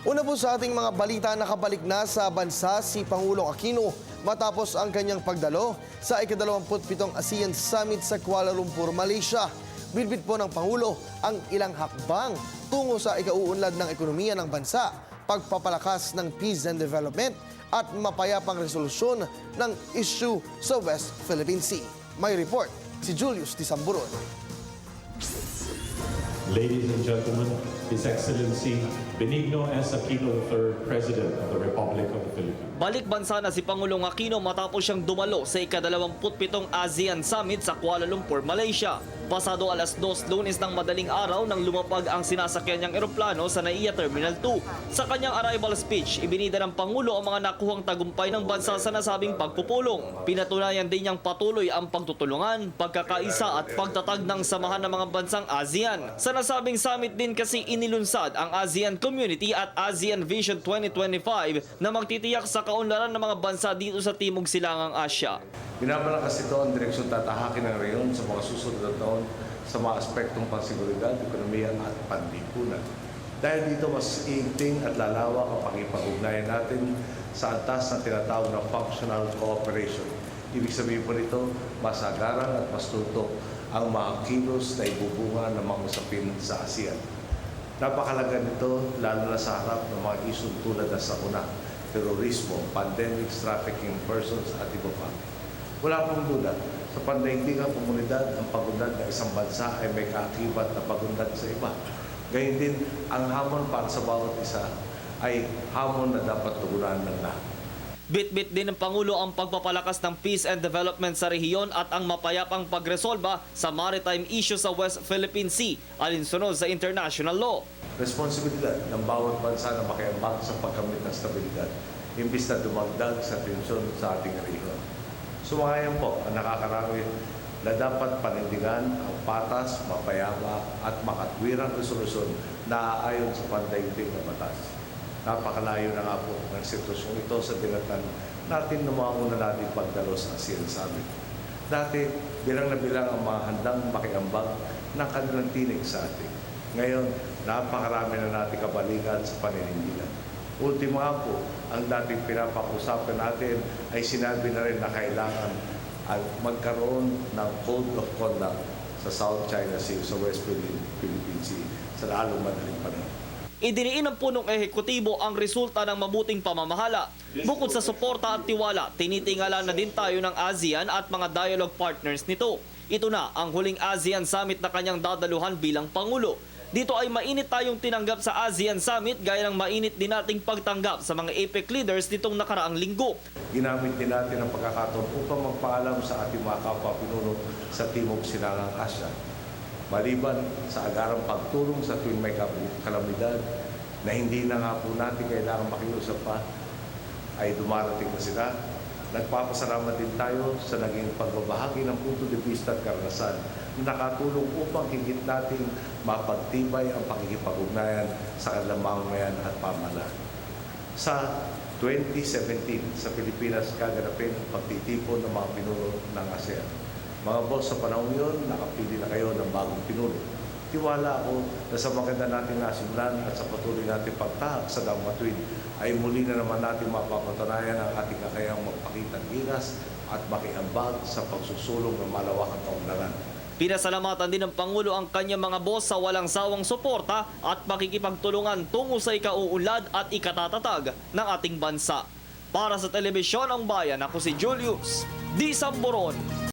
Una po sa ating mga balita, nakabalik na sa bansa si Pangulong Aquino matapos ang kanyang pagdalo sa ika-27 ASEAN Summit sa Kuala Lumpur, Malaysia. Bilbid po ng Pangulo ang ilang hakbang tungo sa ikauunlad ng ekonomiya ng bansa, pagpapalakas ng peace and development at mapayapang resolusyon ng issue sa West Philippine Sea. May report si Julius Tisamburon. Ladies and gentlemen, His Excellency Benigno S. Aquino III, President of the Republic of the Philippines. Balik bansa na si Pangulong Aquino matapos siyang dumalo sa ika-27 ASEAN Summit sa Kuala Lumpur, Malaysia. Pasado alas 2 Lunes ng madaling araw nang lumapag ang sinasakyan niyang eroplano sa NAIA Terminal 2. Sa kanyang arrival speech, ibinida ng Pangulo ang mga nakuhang tagumpay ng bansa sa nasabing pagpupulong. Pinatunayan din niyang patuloy ang pagtutulungan, pagkakaisa at pagtatag ng samahan ng mga bansang ASEAN. Sa nasabing summit din kasi inilunsad ang ASEAN Community at ASEAN Vision 2025 na magtitiyak sa kaunlaran ng mga bansa dito sa Timog Silangang Asya. Binabalakas ito ang direksyon tatahakin ng reyon sa mga susunod na taon sa mga aspektong pansiguridad, ekonomiya at panlipunan. Dahil dito mas iigting at lalawak ang pakipag-ugnayan natin sa antas ng tinatawag na functional cooperation. Ibig sabihin po nito, mas agarang at mas tutok ang mga kilos na ibubunga ng mga usapin sa ASEAN. Napakalaga nito lalo na sa harap ng mga isyong tulad na sakuna, terorismo, pandemics, trafficking persons at iba pa. Wala pong duda, sa pandaigdigang komunidad, ang pagunlad ng isang bansa ay may kaakibat na pagunlad sa iba. Gayun din, ang hamon para sa bawat isa ay hamon na dapat tugunan ng lahat. Bit-bit din ng Pangulo ang pagpapalakas ng peace and development sa rehiyon at ang mapayapang pagresolba sa maritime issue sa West Philippine Sea alinsunod sa international law. Responsibilidad ng bawat bansa na makiambag sa pagkamit ng stabilidad, imbis na dumagdag sa tensyon sa ating rehiyon. Sumayon po ang nakakarami na dapat panindigan ang patas, mapayapa at makatwirang resolusyon na aayon sa pandaigdig na batas. Napakalayo na nga po ng sitwasyong ito sa dinatan natin na mga una natin pagdalo sa ASEAN Summit. Dati, bilang na bilang ang mga handang makiambag ng kanilang tinig sa atin. Ngayon, napakarami na natin kabalikan sa paninindigan. Ultimo nga po, ang dating pinapag-usapan natin ay sinabi na rin na kailangan magkaroon ng Code of Conduct sa South China Sea, sa West Philippine Sea, sa lalong madaling panahon. Idiniin ng punong ehekutibo ang resulta ng mabuting pamamahala. Bukod sa suporta at tiwala, tinitingala na din tayo ng ASEAN at mga dialogue partners nito. Ito na ang huling ASEAN Summit na kanyang dadaluhan bilang Pangulo. Dito ay mainit tayong tinanggap sa ASEAN Summit gaya ng mainit din nating pagtanggap sa mga APEC leaders nitong nakaraang linggo. Ginamit din natin ang pagkakataon upang magpaalam sa ating mga kapwa-pinuno sa Timog Silangang Asya. Maliban sa agarang pagtulong sa tuwing may kalamidad na hindi na nga po natin kailangan makiusap pa, ay dumarating na sila. Nagpapasalamat din tayo sa naging pagbabahagi ng punto de vista at karanasan na nakatulong upang higit natin mapagtibay ang pakikipag-ugnayan sa kanilang mamamayan at pamahalaan. Sa 2017, sa Pilipinas gaganapin ang pagtitipon ng mga pinuno ng ASEAN. Mga boss, sa panahon yun, nakapili na kayo ng bagong pinuno. Tiwala ako na sa maganda nating nasimulan at sa patuloy nating pagtahak sa damatuin ay muli na naman natin mapapatunayan ang ating kakayang magpakitang ginas at makiambag sa pagsusulong ng malawakang kaunlaran. Pinasalamatan din ng Pangulo ang kanyang mga boss sa walang sawang suporta at makikipagtulungan tungo sa ikauunlad at ikatatatag ng ating bansa. Para sa Telebisyon ang Bayan, ako si Julius Tisamburon.